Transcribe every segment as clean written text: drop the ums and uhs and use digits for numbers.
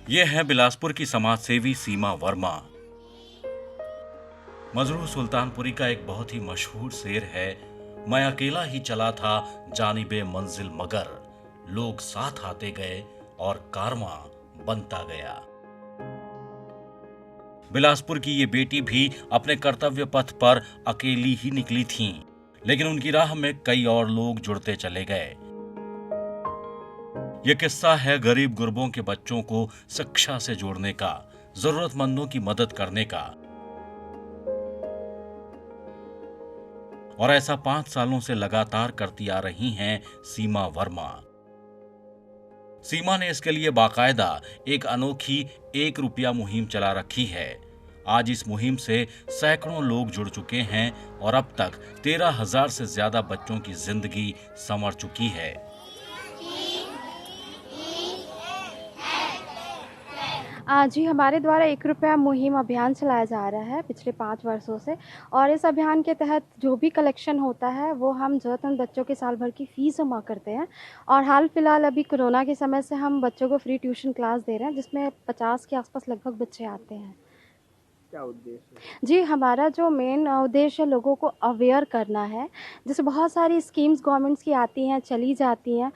ये है बिलासपुर की समाजसेवी सीमा वर्मा। मजरू सुल्तानपुरी का एक बहुत ही मशहूर शेर है, मैं अकेला ही चला था जानिबे मंजिल मगर लोग साथ आते गए और कारवां बनता गया। बिलासपुर की ये बेटी भी अपने कर्तव्य पथ पर अकेली ही निकली थीं, लेकिन उनकी राह में कई और लोग जुड़ते चले गए। यह किस्सा है गरीब गुरबों के बच्चों को शिक्षा से जोड़ने का, जरूरतमंदों की मदद करने का। और ऐसा 5 सालों से लगातार करती आ रही हैं सीमा वर्मा। सीमा ने इसके लिए बाकायदा एक अनोखी 1 रुपया मुहिम चला रखी है। आज इस मुहिम से सैकड़ों लोग जुड़ चुके हैं और अब तक 13,000 से ज्यादा बच्चों की जिंदगी संवर चुकी है। जी, हमारे द्वारा 1 रुपया मुहिम अभियान चलाया जा रहा है पिछले 5 वर्षों से। और इस अभियान के तहत जो भी कलेक्शन होता है वो हम ज़रूरतमंद बच्चों के साल भर की फ़ीस जमा करते हैं। और हाल फिलहाल अभी कोरोना के समय से हम बच्चों को फ्री ट्यूशन क्लास दे रहे हैं, जिसमें 50 के आसपास लगभग बच्चे आते हैं। क्या उद्देश्य है? जी, हमारा जो मेन उद्देश्य है लोगों को अवेयर करना है। जैसे बहुत सारी स्कीम्स गवर्नमेंट्स की आती हैं, चली जाती हैं,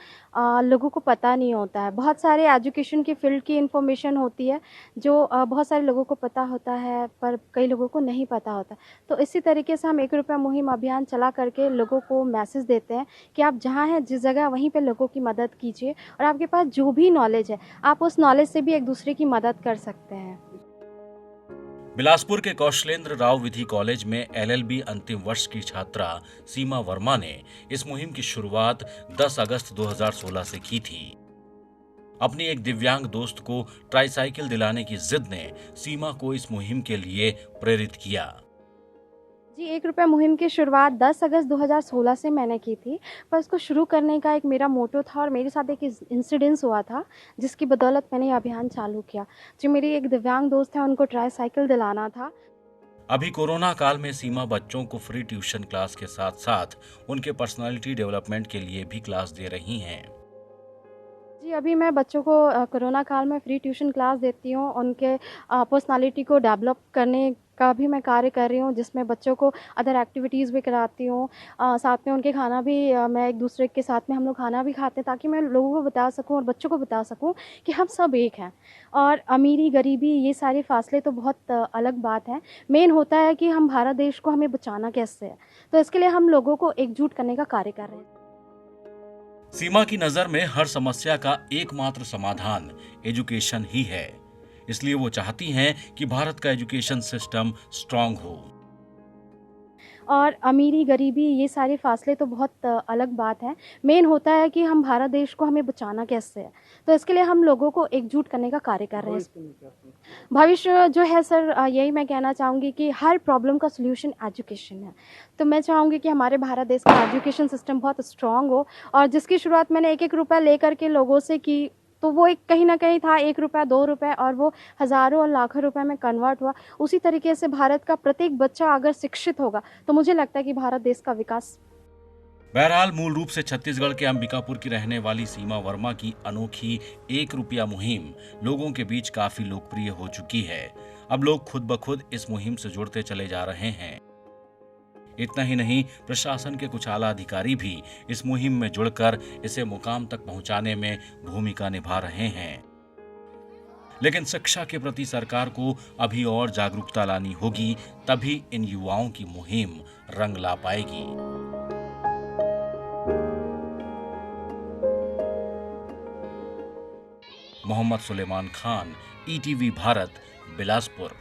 लोगों को पता नहीं होता है। बहुत सारे एजुकेशन की फ़ील्ड की इन्फॉर्मेशन होती है जो बहुत सारे लोगों को पता होता है, पर कई लोगों को नहीं पता होता। तो इसी तरीके से हम 1 रुपया मुहिम अभियान चला करके लोगों को मैसेज देते हैं कि आप जहाँ हैं, जिस जगह, वहीं पे लोगों की मदद कीजिए और आपके पास जो भी नॉलेज है, आप उस नॉलेज से भी एक-दूसरे की मदद कर सकते हैं। बिलासपुर के कौशलेंद्र राव विधि कॉलेज में LLB अंतिम वर्ष की छात्रा सीमा वर्मा ने इस मुहिम की शुरुआत 10 अगस्त 2016 से की थी। अपनी एक दिव्यांग दोस्त को ट्राईसाइकिल दिलाने की जिद ने सीमा को इस मुहिम के लिए प्रेरित किया। जी, 1 रुपया मुहिम की शुरुआत 10 अगस्त 2016 से मैंने की थी, पर इसको शुरू करने का एक मेरा मोटो था और मेरे साथ एक इंसिडेंस हुआ था, जिसकी बदौलत मैंने ये अभियान चालू किया। जो मेरी एक दिव्यांग दोस्त है, उनको ट्राईसाइकिल दिलाना था। अभी कोरोना काल में सीमा बच्चों को फ्री ट्यूशन क्लास के साथ साथ उनके पर्सनालिटी डेवलपमेंट के लिए भी क्लास दे रही हैं। जी, अभी मैं बच्चों को कोरोना काल में फ्री ट्यूशन क्लास देती हूँ। उनके पर्सनालिटी को डेवलप करने का भी मैं कार्य कर रही हूँ, जिसमें बच्चों को अदर एक्टिविटीज़ भी कराती हूँ। साथ में उनके खाना भी मैं एक-दूसरे के साथ में हम लोग खाना भी खाते हैं, ताकि मैं लोगों को बता सकूँ और बच्चों को बता सकूँ कि हम सब एक हैं। और अमीरी-गरीबी ये सारे फासले तो बहुत अलग बात है। मेन होता है कि हम भारत देश को हमें बचाना कैसे है। तो इसके लिए हम लोगों को एकजुट करने का कार्य कर रहे हैं। सीमा की नजर में हर समस्या का एकमात्र समाधान एजुकेशन ही है। इसलिए वो चाहती हैं कि भारत का एजुकेशन सिस्टम स्ट्रांग हो। और अमीरी-गरीबी ये सारे फासले तो बहुत अलग बात है। मेन होता है कि हम भारत देश को हमें बचाना कैसे है। तो इसके लिए हम लोगों को एकजुट करने का कार्य कर रहे हैं। भविष्य में क्या सोचते हैं? भविष्य जो है सर, यही मैं कहना चाहूँगी कि हर प्रॉब्लम का सॉल्यूशन एजुकेशन है। तो मैं चाहूँगी कि हमारे भारत देश का एजुकेशन सिस्टम बहुत स्ट्रॉन्ग हो, और जिसकी शुरुआत मैंने 1-1 रुपया लेकर के लोगों से की, तो वो एक कहीं न कहीं था 1 रुपया, 2 रुपए, और वो हज़ारों और लाखों रुपए में कन्वर्ट हुआ। उसी तरीके से भारत का प्रत्येक बच्चा अगर शिक्षित होगा, तो मुझे लगता है कि भारत देश का विकास। बहरहाल मूल रूप से छत्तीसगढ़ के अंबिकापुर की रहने वाली सीमा वर्मा की अनोखी 1 रुपया मुहिम लोगों के बीच काफी लोकप्रिय हो चुकी है। अब लोग खुद ब खुद इस मुहिम से जुड़ते चले जा रहे हैं। इतना ही नहीं, प्रशासन के कुछ आला अधिकारी भी इस मुहिम में जुड़कर इसे मुकाम तक पहुंचाने में भूमिका निभा रहे हैं। लेकिन शिक्षा के प्रति सरकार को अभी और जागरूकता लानी होगी, तभी इन युवाओं की मुहिम रंग ला पाएगी। मोहम्मद सुलेमान खान, ETV भारत, बिलासपुर।